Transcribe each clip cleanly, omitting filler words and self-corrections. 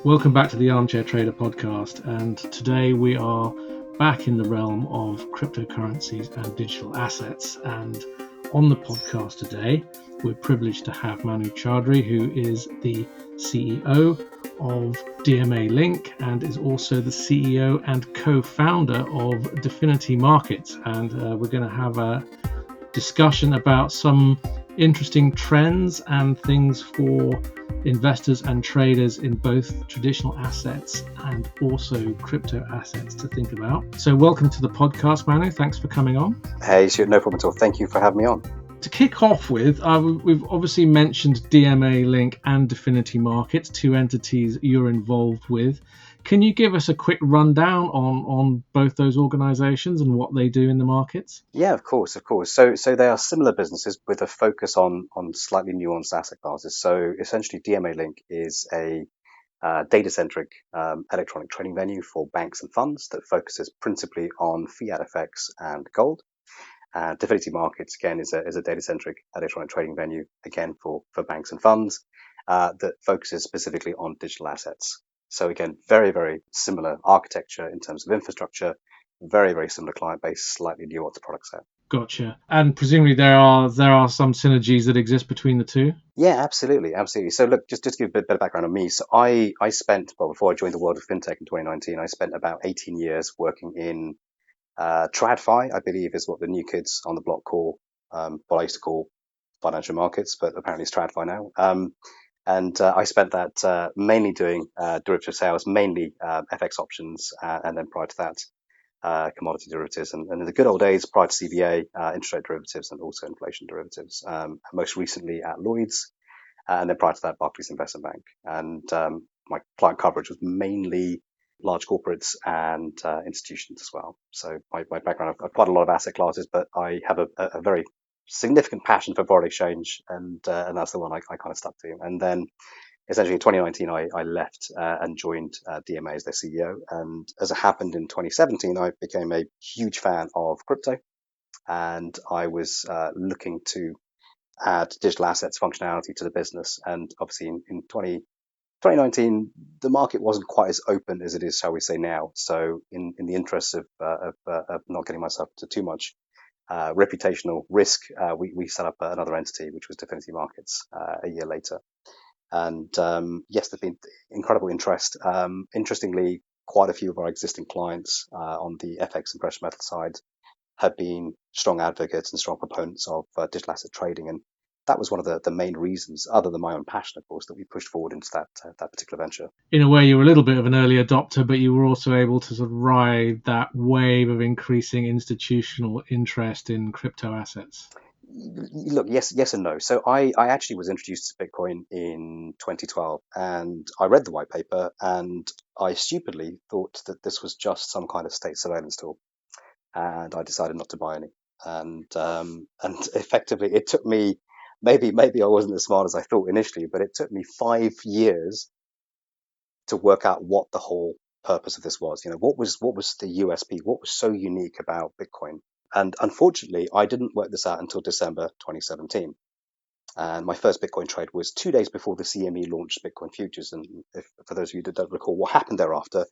Welcome back to the Armchair Trader podcast, and today we are back in the realm of cryptocurrencies and digital assets. And on the podcast today, we're privileged to have Manu Choudhary, who is the CEO of DMALink and is also the CEO and co-founder of DeFinity Markets. And we're going to have a discussion about some interesting trends and things for investors and traders in both traditional assets and also crypto assets to think about. So welcome to the podcast, Manu. Thanks for coming on. Hey, sure, no problem at all. Thank you for having me on. To kick off with, we've obviously mentioned DMALink and DeFinity Markets, two entities you're involved with. Can you give us a quick rundown on both those organizations and what they do in the markets? Yeah, of course. So they are similar businesses with a focus on slightly nuanced asset classes. So essentially, DMALink is a data-centric electronic trading venue for banks and funds that focuses principally on fiat FX and gold. DeFinity Markets, again, is a data-centric electronic trading venue, again, for banks and funds that focuses specifically on digital assets. So again, very, very similar architecture in terms of infrastructure, very, very similar client base, slightly nuanced product set. Gotcha. And presumably there are some synergies that exist between the two? Yeah, absolutely. So look, just to give a bit of background on me. So I spent, before I joined the world of fintech in 2019, I spent about 18 years working in TradFi, I believe is what the new kids on the block call, what I used to call financial markets, but apparently it's TradFi now. And I spent that mainly doing derivative sales, mainly FX options, and then prior to that, commodity derivatives. And in the good old days, prior to CVA, interest rate derivatives and also inflation derivatives. Most recently at Lloyd's, and then prior to that, Barclays Investment Bank. And my client coverage was mainly large corporates and institutions as well. So my background, I've quite a lot of asset classes, but I have a very significant passion for foreign exchange, and that's the one I kind of stuck to. And then essentially in 2019, I left and joined DMA as their CEO. And as it happened in 2017, I became a huge fan of crypto, and I was looking to add digital assets functionality to the business. And obviously in 2019, the market wasn't quite as open as it is, shall we say, now. So in the interest of not getting myself to too much reputational risk, we set up another entity, which was DeFinity Markets, a year later. And yes, there's been incredible interest. Interestingly, quite a few of our existing clients on the FX and precious metal side have been strong advocates and strong proponents of digital asset trading. And that was one of the main reasons, other than my own passion, of course, that we pushed forward into that particular venture. In a way, you were a little bit of an early adopter, but you were also able to sort of ride that wave of increasing institutional interest in crypto assets. Look, yes and no. So I actually was introduced to Bitcoin in 2012, and I read the white paper, and I stupidly thought that this was just some kind of state surveillance tool, and I decided not to buy any. And effectively, it took me, maybe I wasn't as smart as I thought initially, but it took me 5 years to work out what the whole purpose of this was. What was the USP? What was so unique about Bitcoin? And unfortunately, I didn't work this out until December 2017. And my first Bitcoin trade was 2 days before the CME launched Bitcoin futures. And for those of you that don't recall what happened thereafter,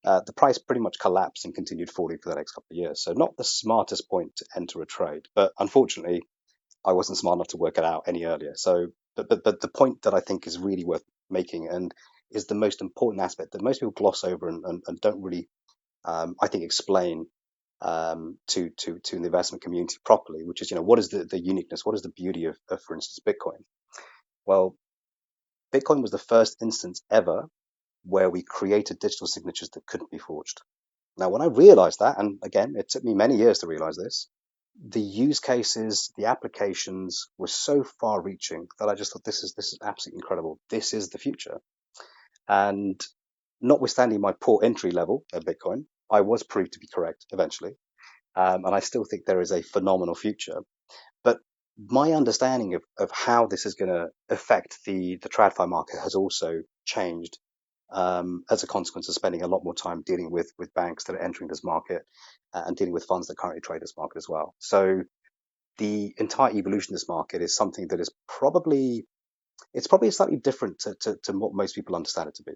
the price pretty much collapsed and continued falling for the next couple of years. So not the smartest point to enter a trade, but unfortunately, I wasn't smart enough to work it out any earlier. So, but the point that I think is really worth making and is the most important aspect that most people gloss over and don't really, I think, explain to the investment community properly, which is, what is the uniqueness? What is the beauty of, for instance, Bitcoin? Well, Bitcoin was the first instance ever where we created digital signatures that couldn't be forged. Now, when I realized that, and again, it took me many years to realize this, the use cases, the applications were so far reaching that I just thought this is absolutely incredible. This is the future. And notwithstanding my poor entry level at Bitcoin, I was proved to be correct eventually. And I still think there is a phenomenal future. But my understanding of how this is going to affect the TradFi market has also changed as a consequence of spending a lot more time dealing with banks that are entering this market and dealing with funds that currently trade this market as well. So the entire evolution of this market is something that is probably slightly different to what most people understand it to be.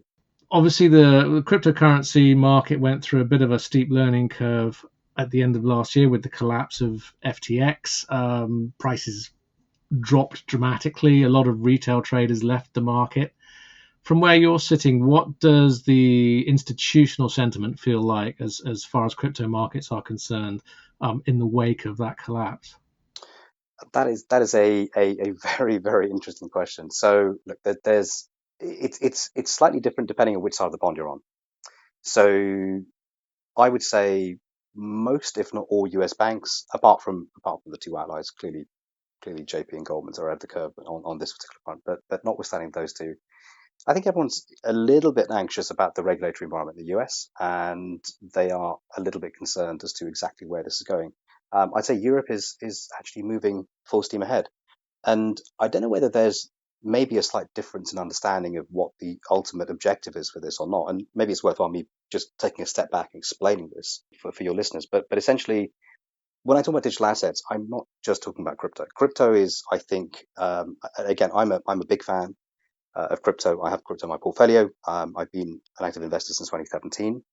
Obviously, the cryptocurrency market went through a bit of a steep learning curve at the end of last year with the collapse of FTX. Prices dropped dramatically. A lot of retail traders left the market. From where you're sitting, what does the institutional sentiment feel like as far as crypto markets are concerned in the wake of that collapse? That is a very, very interesting question. So look, there's it's slightly different depending on which side of the pond you're on. So I would say most, if not all, US banks, apart from the two outliers, clearly JP and Goldman's are ahead of the curve on this particular front. But notwithstanding those two, I think everyone's a little bit anxious about the regulatory environment in the US, and they are a little bit concerned as to exactly where this is going. I'd say Europe is actually moving full steam ahead, and I don't know whether there's maybe a slight difference in understanding of what the ultimate objective is for this or not. And maybe it's worthwhile me just taking a step back and explaining this for your listeners. But essentially, when I talk about digital assets, I'm not just talking about crypto. Crypto is, I think, again, I'm a big fan of crypto. I have crypto in my portfolio. I've been an active investor since 2017,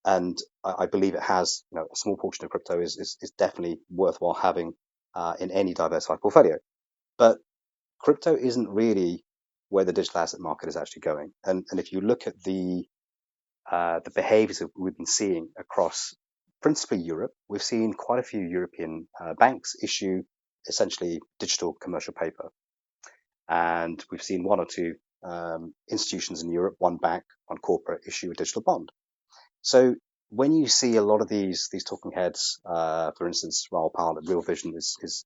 and I believe it has, a small portion of crypto is definitely worthwhile having in any diversified portfolio. But crypto isn't really where the digital asset market is actually going. And if you look at the behaviors that we've been seeing across principally Europe, we've seen quite a few European banks issue essentially digital commercial paper. And we've seen one or two institutions in Europe, one bank, one corporate, issue a digital bond. So when you see a lot of these talking heads, for instance, Raoul Pal at Real Vision is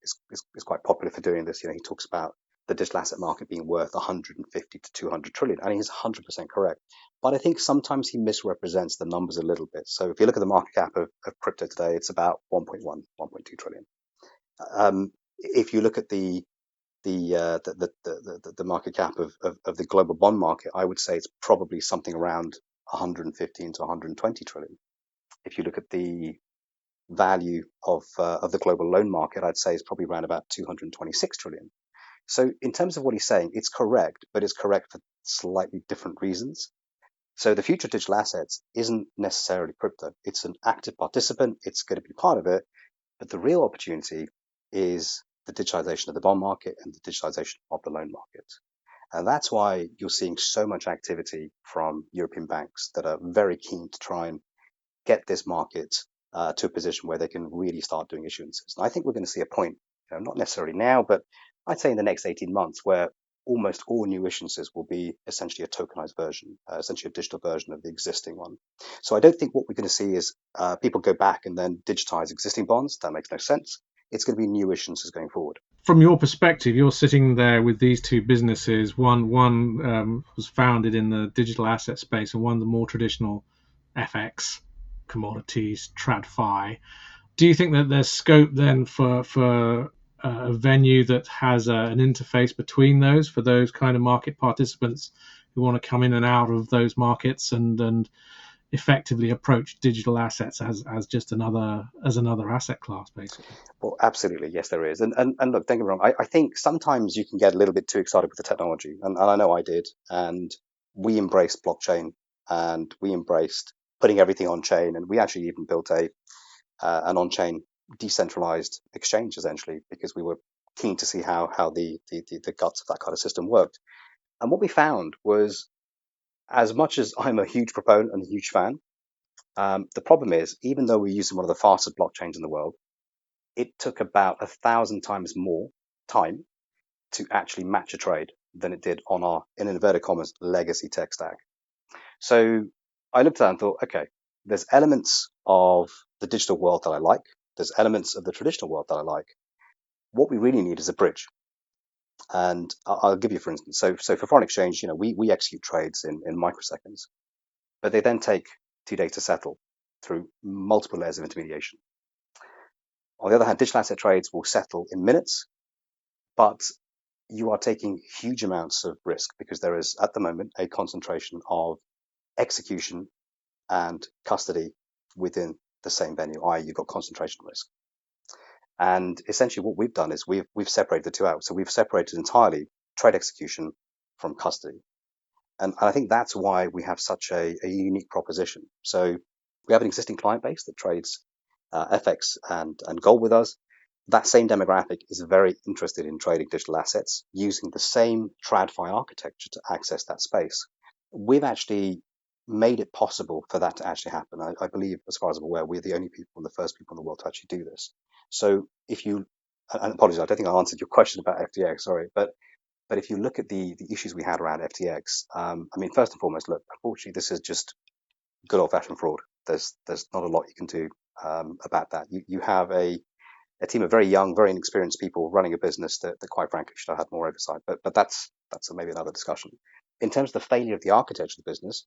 quite popular for doing this. He talks about the digital asset market being worth 150 to 200 trillion, and he's 100% correct. But I think sometimes he misrepresents the numbers a little bit. So if you look at the market cap of crypto today, it's about 1.1, 1.2 trillion. If you look at the market cap of the global bond market, I would say it's probably something around 115 to 120 trillion. If you look at the value of the global loan market, I'd say it's probably around about 226 trillion. So in terms of what he's saying, it's correct, but it's correct for slightly different reasons. So the future of digital assets isn't necessarily crypto. It's an active participant. It's going to be part of it. But the real opportunity is the digitization of the bond market and the digitization of the loan market. And that's why you're seeing so much activity from European banks that are very keen to try and get this market to a position where they can really start doing issuances. And I think we're going to see a point, not necessarily now, but I'd say in the next 18 months, where almost all new issuances will be essentially a tokenized version, essentially a digital version of the existing one. So I don't think what we're going to see is people go back and then digitize existing bonds. That makes no sense. It's going to be new issuances going forward. From your perspective, you're sitting there with these two businesses. One was founded in the digital asset space, and one the more traditional FX, commodities, TradFi. Do you think that there's scope then for a venue that has an interface between those for those kind of market participants who want to come in and out of those markets and effectively approach digital assets as just another asset class, basically? Well, absolutely, yes, there is. And look, don't get me wrong. I think sometimes you can get a little bit too excited with the technology, and I know I did. And we embraced blockchain, and we embraced putting everything on chain, and we actually even built a an on-chain decentralized exchange essentially because we were keen to see how the guts of that kind of system worked. And what we found was, as much as I'm a huge proponent and a huge fan, the problem is, even though we're using one of the fastest blockchains in the world, it took about 1,000 times more time to actually match a trade than it did on our, in inverted commas, legacy tech stack. So I looked at that and thought, okay, there's elements of the digital world that I like. There's elements of the traditional world that I like. What we really need is a bridge. And I'll give you, for instance, so for foreign exchange, we execute trades in microseconds, but they then take 2 days to settle through multiple layers of intermediation. On the other hand, digital asset trades will settle in minutes, but you are taking huge amounts of risk because there is at the moment a concentration of execution and custody within the same venue, i.e. you've got concentration risk. And essentially what we've done is we've separated the two out. So we've separated entirely trade execution from custody. And I think that's why we have such a unique proposition. So we have an existing client base that trades FX and gold with us. That same demographic is very interested in trading digital assets using the same TradFi architecture to access that space. We've actually made it possible for that to actually happen. I believe, as far as I'm aware, we're the only people and the first people in the world to actually do this. So if you, and apologies, I don't think I answered your question about FTX, sorry, but if you look at the issues we had around FTX, I mean, first and foremost, look, unfortunately, this is just good old fashioned fraud. There's not a lot you can do about that. You have a team of very young, very inexperienced people running a business that quite frankly should have had more oversight. But that's maybe another discussion. In terms of the failure of the architecture of the business,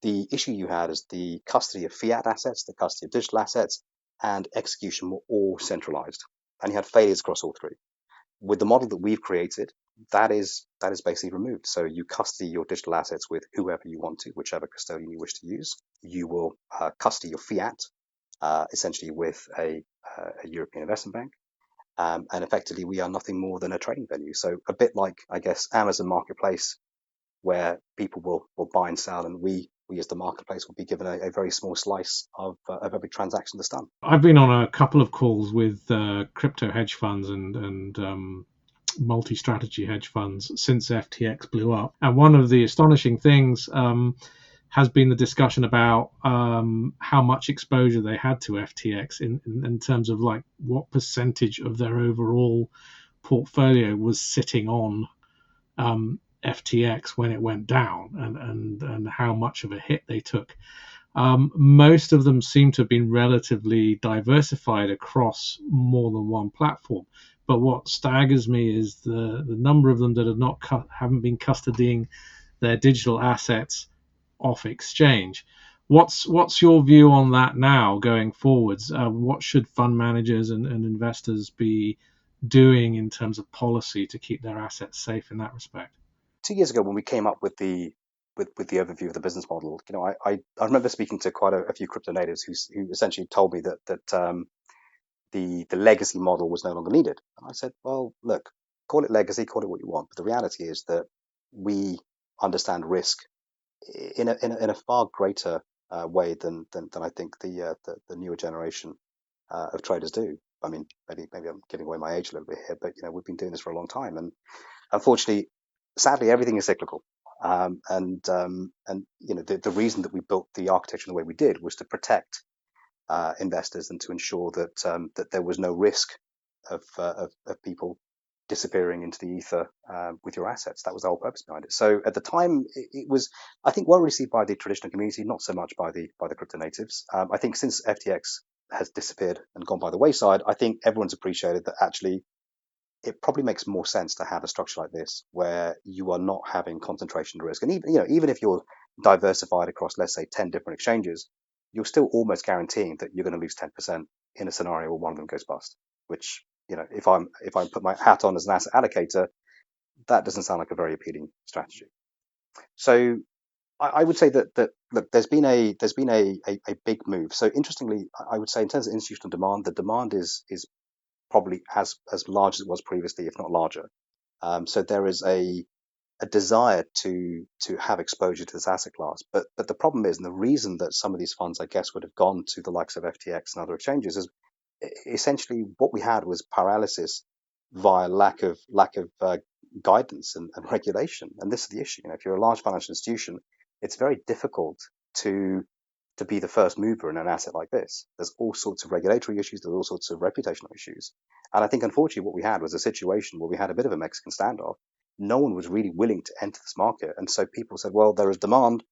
the issue you had is the custody of fiat assets, the custody of digital assets, and execution were all centralized. And you had failures across all three. With the model that we've created, that is basically removed. So you custody your digital assets with whoever you want to, whichever custodian you wish to use. You will custody your fiat, essentially with a European investment bank. And effectively, we are nothing more than a trading venue. So a bit like, I guess, Amazon Marketplace, where people will buy and sell, and we as the marketplace will be given a very small slice of every transaction that's done. I've been on a couple of calls with crypto hedge funds and multi-strategy hedge funds since FTX blew up, and one of the astonishing things has been the discussion about how much exposure they had to FTX in terms of like what percentage of their overall portfolio was sitting on FTX when it went down, and how much of a hit they took. Most of them seem to have been relatively diversified across more than one platform. But what staggers me is the number of them that haven't been custodying their digital assets off exchange. What's your view on that now going forwards? What should fund managers and investors be doing in terms of policy to keep their assets safe in that respect? 2 years ago, when we came up with the overview of the business model, I remember speaking to quite a few crypto natives who essentially told me that the legacy model was no longer needed. And I said, well, look, call it legacy, call it what you want, but the reality is that we understand risk in a far greater way than I think the newer generation of traders do. I mean, maybe I'm giving away my age a little bit here, but we've been doing this for a long time, and unfortunately, sadly, everything is cyclical. And the reason that we built the architecture the way we did was to protect investors and to ensure that there was no risk of people disappearing into the ether with your assets. That was the whole purpose behind it. So at the time, it was, I think, well received by the traditional community, not so much by the crypto natives. I think since FTX has disappeared and gone by the wayside, I think everyone's appreciated that actually it probably makes more sense to have a structure like this where you are not having concentration risk. And even if you're diversified across, let's say, 10 different exchanges, you're still almost guaranteeing that you're going to lose 10% in a scenario where one of them goes bust, which, if I put my hat on as an asset allocator, that doesn't sound like a very appealing strategy. So I would say that look, there's been a big move. So interestingly, I would say in terms of institutional demand, the demand is probably as large as it was previously, if not larger. So there is a desire to have exposure to this asset class. But the problem is, and the reason that some of these funds, I guess, would have gone to the likes of FTX and other exchanges is essentially what we had was paralysis via lack of guidance and regulation. And this is the issue. If you're a large financial institution, it's very difficult to be the first mover in an asset like this. There's all sorts of regulatory issues. There's all sorts of reputational issues. And I think, unfortunately, what we had was a situation where we had a bit of a Mexican standoff. No one was really willing to enter this market. And so people said, well, there is demand.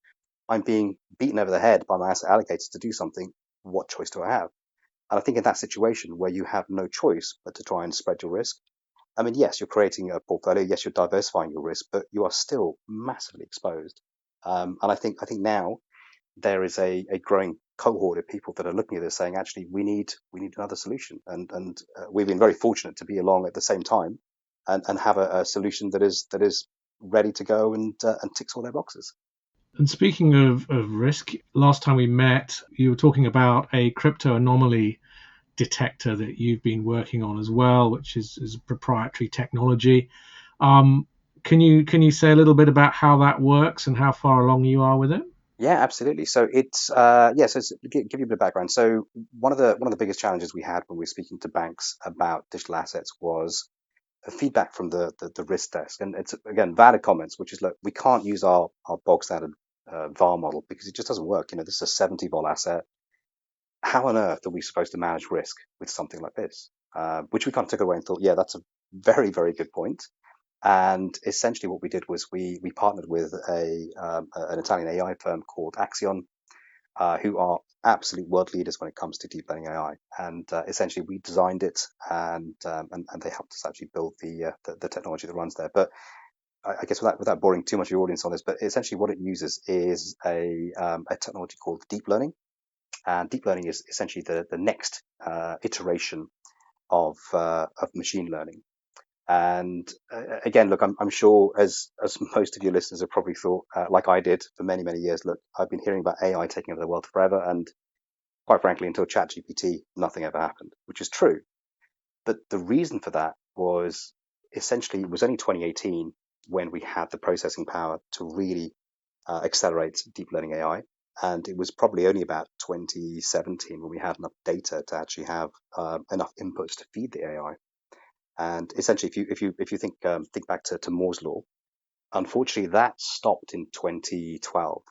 I'm being beaten over the head by my asset allocators to do something. What choice do I have? And I think in that situation where you have no choice but to try and spread your risk, I mean, yes, you're creating a portfolio. Yes, you're diversifying your risk, but you are still massively exposed. And I think now there is a growing cohort of people that are looking at this saying, actually, we need another solution. And we've been very fortunate to be along at the same time and have a solution that is ready to go and ticks all their boxes. And speaking of risk, last time we met, you were talking about a crypto anomaly detector that you've been working on as well, which is proprietary technology. can you say a little bit about how that works and how far along you are with it? Yeah, absolutely. So it's give you a bit of background. So one of the biggest challenges we had when we were speaking to banks about digital assets was feedback from the risk desk, and it's again valid comments, which is, look, we can't use our bog standard VAR model because it just doesn't work. This is a 70 vol asset. How on earth are we supposed to manage risk with something like this? Which we kind of took away and thought, yeah, that's a very, very good point. And essentially, what we did was we partnered with an Italian AI firm called Axion, who are absolute world leaders when it comes to deep learning AI. And essentially, we designed it, and they helped us actually build the technology that runs there. But I guess without boring too much of your audience on this, but essentially what it uses is a technology called deep learning. And deep learning is essentially the next iteration of machine learning. And again, look, I'm sure as most of your listeners have probably thought, like I did for many, many years, look, I've been hearing about AI taking over the world forever. And quite frankly, until ChatGPT, nothing ever happened, which is true. But the reason for that was essentially, it was only 2018 when we had the processing power to really accelerate deep learning AI. And it was probably only about 2017 when we had enough data to actually have enough inputs to feed the AI. And essentially, if you think back to Moore's law, unfortunately that stopped in 2012.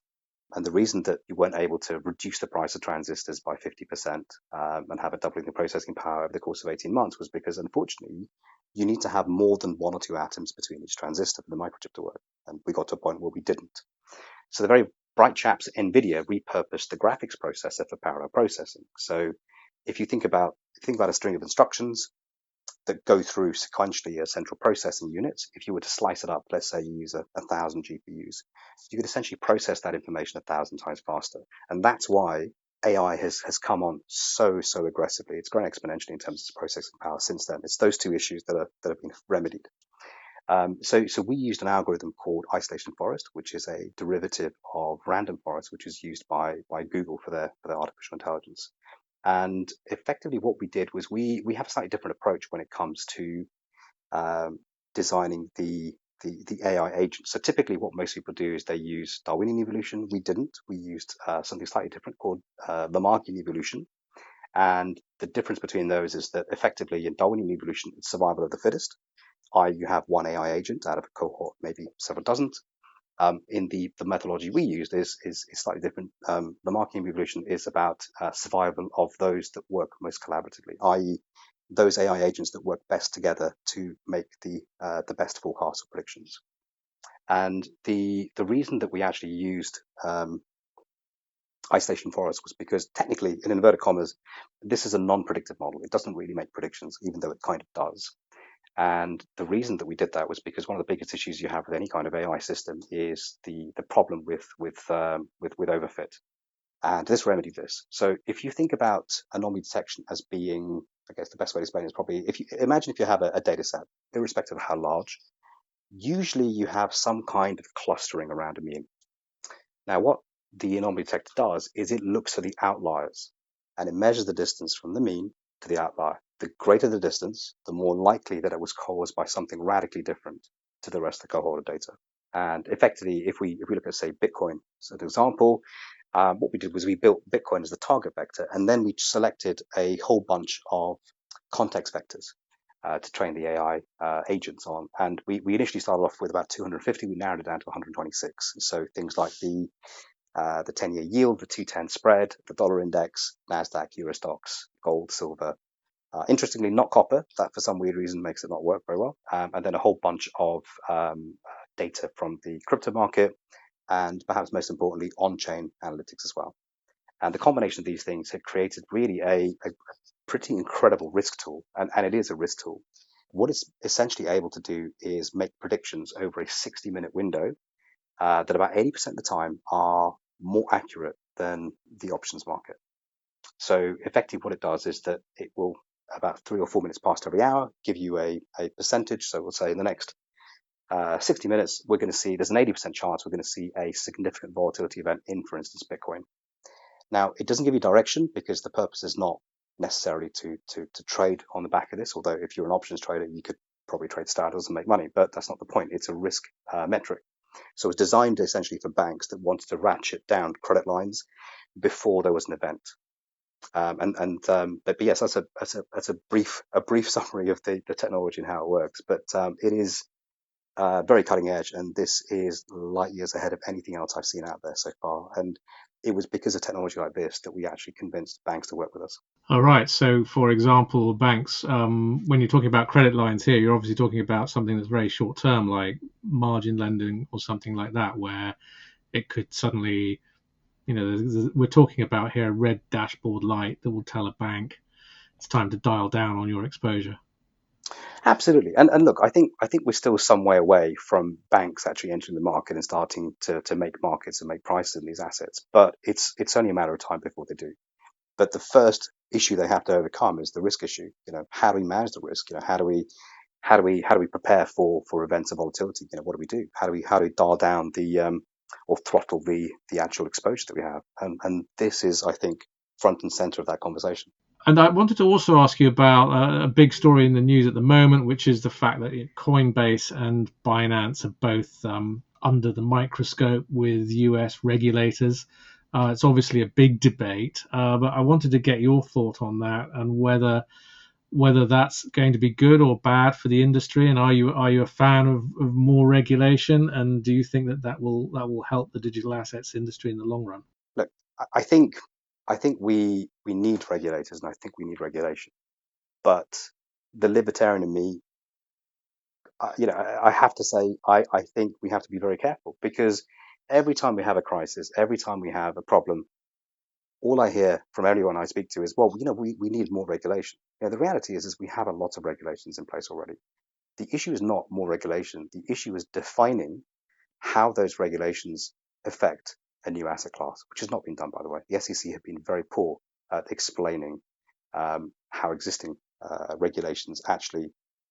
And the reason that you weren't able to reduce the price of transistors by 50% and have a doubling the processing power over the course of 18 months was because, unfortunately, you need to have more than one or two atoms between each transistor for the microchip to work. And we got to a point where we didn't. So the very bright chaps at NVIDIA repurposed the graphics processor for parallel processing. So if you think about a string of instructions that go through sequentially a central processing unit, if you were to slice it up, let's say you use 1,000 GPUs, you could essentially process that information 1,000 times faster. And that's why AI has come on so aggressively. It's grown exponentially in terms of processing power since then. It's those two issues that have been remedied. So we used an algorithm called isolation forest, which is a derivative of random forest, which is used by Google for their artificial intelligence. And effectively, what we did was we have a slightly different approach when it comes to designing the AI agent. So typically, what most people do is they use Darwinian evolution. We didn't. We used something slightly different called Lamarckian evolution. And the difference between those is that effectively in Darwinian evolution, it's survival of the fittest. You have one AI agent out of a cohort, maybe several dozen. In the methodology we used is slightly different. The marketing evolution is about survival of those that work most collaboratively, i.e., those AI agents that work best together to make the best forecasts or predictions. And the reason that we actually used isolation forest was because technically, in inverted commas, this is a non-predictive model. It doesn't really make predictions, even though it kind of does. And the reason that we did that was because one of the biggest issues you have with any kind of AI system is the problem with overfit. And this remedied this. So if you think about anomaly detection as being, I guess the best way to explain it is probably, if you imagine if you have a data set, irrespective of how large, usually you have some kind of clustering around a mean. Now, what the anomaly detector does is it looks for the outliers and it measures the distance from the mean to the outlier. The greater the distance, the more likely that it was caused by something radically different to the rest of the cohort of data. And effectively, if we look at, say, Bitcoin as an example, what we did was we built Bitcoin as the target vector, and then we selected a whole bunch of context vectors to train the AI agents on. And we initially started off with about 250. We narrowed it down to 126. So things like the 10-year yield, the 210 spread, the dollar index, NASDAQ, Euro stocks, gold, silver. Interestingly, not copper. That for some weird reason makes it not work very well. And then a whole bunch of data from the crypto market, and perhaps most importantly, on-chain analytics as well. And the combination of these things had created really a pretty incredible risk tool, and it is a risk tool. What it's essentially able to do is make predictions over a 60-minute window that about 80% of the time are more accurate than the options market. So effectively what it does is that it will, about 3 or 4 minutes past every hour, give you a percentage. So we'll say in the next 60 minutes, we're going to see, there's an 80% chance we're going to see a significant volatility event in, for instance, Bitcoin. Now, it doesn't give you direction because the purpose is not necessarily to trade on the back of this, although if you're an options trader, you could probably trade starters and make money, but that's not the point. It's a risk metric. So it's designed essentially for banks that wanted to ratchet down credit lines before there was an event. But yes, that's a brief summary of the technology and how it works. But it is very cutting edge, and this is light years ahead of anything else I've seen out there so far. And it was because of technology like this that we actually convinced banks to work with us. All right. So, for example, banks, when you're talking about credit lines here, you're obviously talking about something that's very short term, like margin lending or something like that, where it could suddenly, we're talking about here a red dashboard light that will tell a bank it's time to dial down on your exposure. Absolutely, and look, I think we're still some way away from banks actually entering the market and starting to make markets and make prices in these assets. But it's only a matter of time before they do. But the first issue they have to overcome is the risk issue. How do we manage the risk? How do we prepare for events of volatility? What do we do? How do we dial down the or throttle the actual exposure that we have? And this is, I think, front and center of that conversation. And I wanted to also ask you about a big story in the news at the moment, which is the fact that Coinbase and Binance are both under the microscope with US regulators. It's obviously a big debate, but I wanted to get your thought on that and whether that's going to be good or bad for the industry. And are you a fan of more regulation? And do you think that will help the digital assets industry in the long run? Look, I think we need regulators, and I think we need regulation. But the libertarian in me, I have to say, I think we have to be very careful, because every time we have a crisis, every time we have a problem, all I hear from everyone I speak to is, well, we need more regulation. The reality is we have a lot of regulations in place already. The issue is not more regulation. The issue is defining how those regulations affect a new asset class, which has not been done, by the way. The SEC have been very poor at explaining how existing regulations actually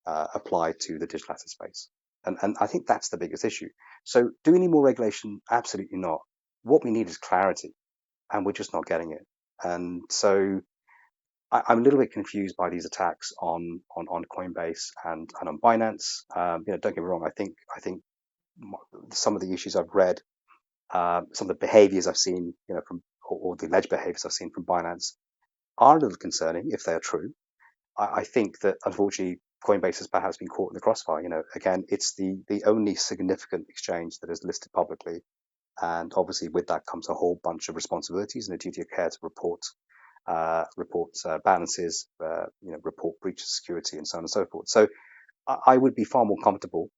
apply to the digital asset space. And I think that's the biggest issue. So do we need more regulation? Absolutely not. What we need is clarity, and we're just not getting it. And so I'm a little bit confused by these attacks on Coinbase and on Binance. Don't get me wrong. I think some of the issues I've read, some of the behaviors I've seen, or the alleged behaviors I've seen from Binance are a little concerning if they are true. I think that unfortunately Coinbase has perhaps been caught in the crossfire. Again, it's the only significant exchange that is listed publicly, and obviously with that comes a whole bunch of responsibilities and a duty of care to report balances, report breach of security, and so on and so forth. So I would be far more comfortable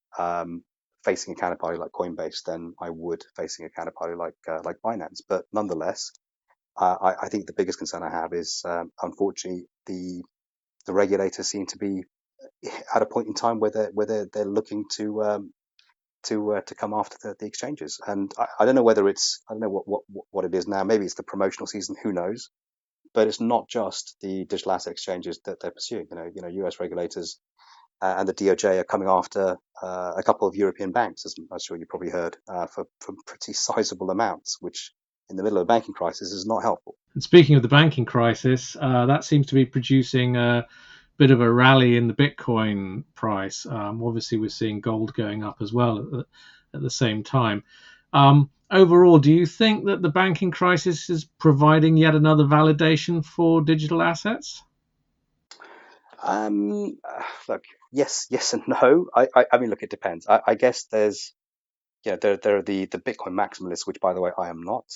facing a counterparty like Coinbase than I would facing a counterparty like Binance. But nonetheless, I think the biggest concern I have is, unfortunately, the regulators seem to be at a point in time where they're looking to come after the exchanges. And I don't know whether I don't know what it is now. Maybe it's the promotional season. Who knows? But it's not just the digital asset exchanges that they're pursuing. US regulators and the DOJ are coming after a couple of European banks, as I'm sure you probably heard, for pretty sizable amounts, which in the middle of a banking crisis is not helpful. And speaking of the banking crisis, that seems to be producing a bit of a rally in the Bitcoin price. Obviously, we're seeing gold going up as well at the same time. Overall, do you think that the banking crisis is providing yet another validation for digital assets? Look, yes and no. I mean, look, it depends. I guess there are the Bitcoin maximalists, which, by the way, I am not.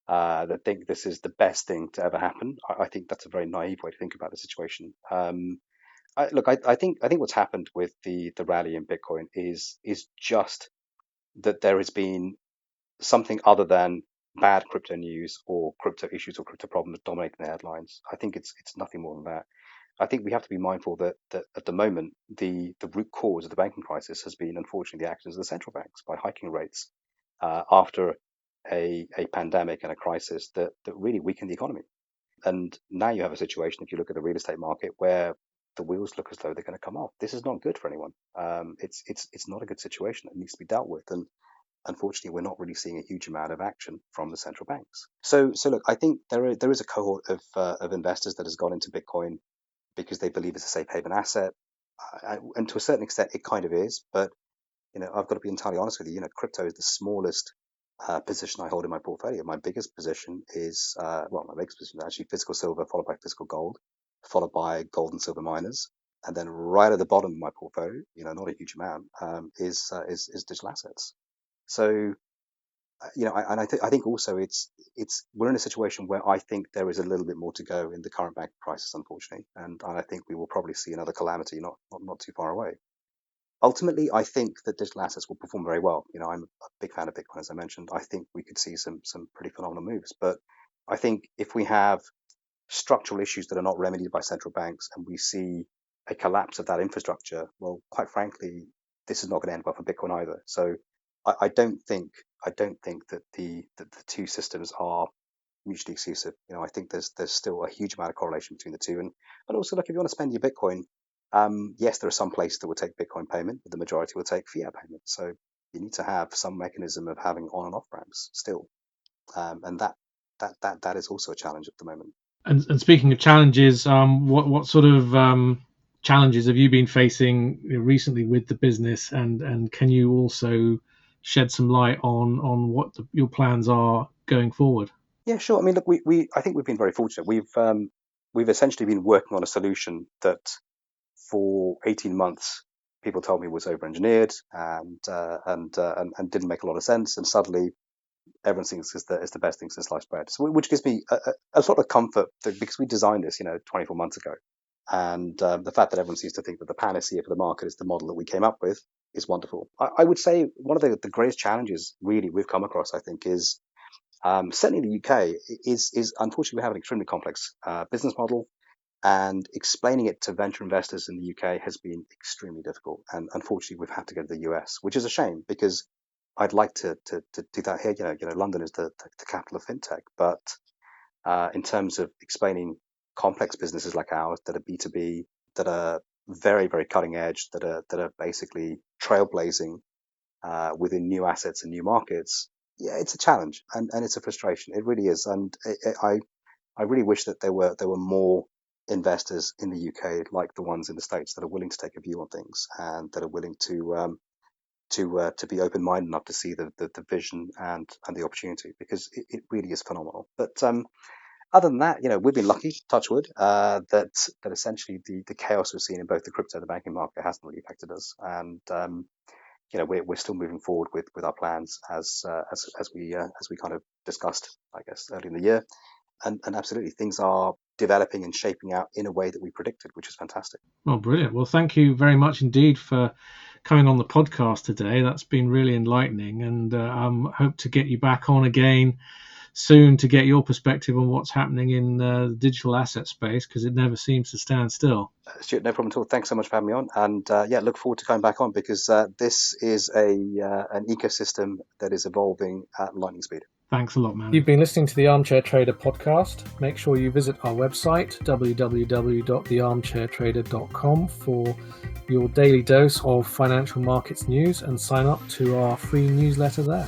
That think this is the best thing to ever happen. I think that's a very naive way to think about the situation. I think what's happened with the rally in Bitcoin is just that there has been something other than bad crypto news or crypto issues or crypto problems dominating the headlines. I think it's nothing more than that. I think we have to be mindful that at the moment the root cause of the banking crisis has been, unfortunately, the actions of the central banks by hiking rates after a pandemic and a crisis that really weakened the economy. And now you have a situation, if you look at the real estate market, where the wheels look as though they're going to come off. This is not good for anyone. It's not a good situation. It needs to be dealt with. And unfortunately, we're not really seeing a huge amount of action from the central banks. So look, I think there is a cohort of investors that has gone into Bitcoin because they believe it's a safe haven asset. and to a certain extent, it kind of is. But I've got to be entirely honest with you. Crypto is the smallest position I hold in my portfolio. My biggest position is my biggest position is actually physical silver, followed by physical gold, followed by gold and silver miners, and then right at the bottom of my portfolio, not a huge amount, is digital assets. So I think also it's we're in a situation where I think there is a little bit more to go in the current bank crisis, unfortunately, and I think we will probably see another calamity not too far away. Ultimately, I think that digital assets will perform very well. I'm a big fan of Bitcoin, as I mentioned. I think we could see some pretty phenomenal moves, but I think if we have structural issues that are not remedied by central banks and we see a collapse of that infrastructure, well, quite frankly, this is not going to end well for Bitcoin either. So I don't think that the two systems are mutually exclusive. I think there's still a huge amount of correlation between the two. And also, look, if you want to spend your Bitcoin, yes, there are some places that will take Bitcoin payment, but the majority will take fiat payment. So you need to have some mechanism of having on and off ramps still, and that is also a challenge at the moment. And speaking of challenges, what sort of challenges have you been facing recently with the business, and can you also shed some light on what your plans are going forward? Yeah, sure. I mean, look, I think we've been very fortunate. We've essentially been working on a solution that for 18 months people told me was over-engineered and didn't make a lot of sense, and suddenly everyone thinks it's the best thing since sliced bread. So, which gives me a lot of comfort because we designed this, 24 months ago, and the fact that everyone seems to think that the panacea for the market is the model that we came up with is wonderful. I would say one of the greatest challenges really we've come across, I think, is certainly in the UK, is unfortunately we have an extremely complex business model, and explaining it to venture investors in the UK has been extremely difficult. And unfortunately, we've had to go to the US, which is a shame because I'd like to do that here. London is the capital of fintech, but in terms of explaining complex businesses like ours that are B2B, that are very, very cutting edge, that are basically trailblazing within new assets and new markets, yeah, it's a challenge and it's a frustration. It really is, and I really wish that there were more investors in the UK like the ones in the States that are willing to take a view on things and that are willing to be open minded enough to see the vision and the opportunity, because it really is phenomenal. But other than that, we've been lucky, touch wood, that essentially the chaos we've seen in both the crypto and the banking market hasn't really affected us, and we're still moving forward with our plans as we kind of discussed, I guess, early in the year, and absolutely things are developing and shaping out in a way that we predicted, which is fantastic. Well, brilliant. Well, thank you very much indeed for coming on the podcast today. That's been really enlightening, and hope to get you back on again soon to get your perspective on what's happening in the digital asset space, because it never seems to stand still. Stuart, no problem at all. Thanks so much for having me on, and look forward to coming back on, because this is an ecosystem that is evolving at lightning speed. Thanks a lot, man. You've been listening to the Armchair Trader podcast. Make sure you visit our website, www.thearmchairtrader.com, for your daily dose of financial markets news, and sign up to our free newsletter there.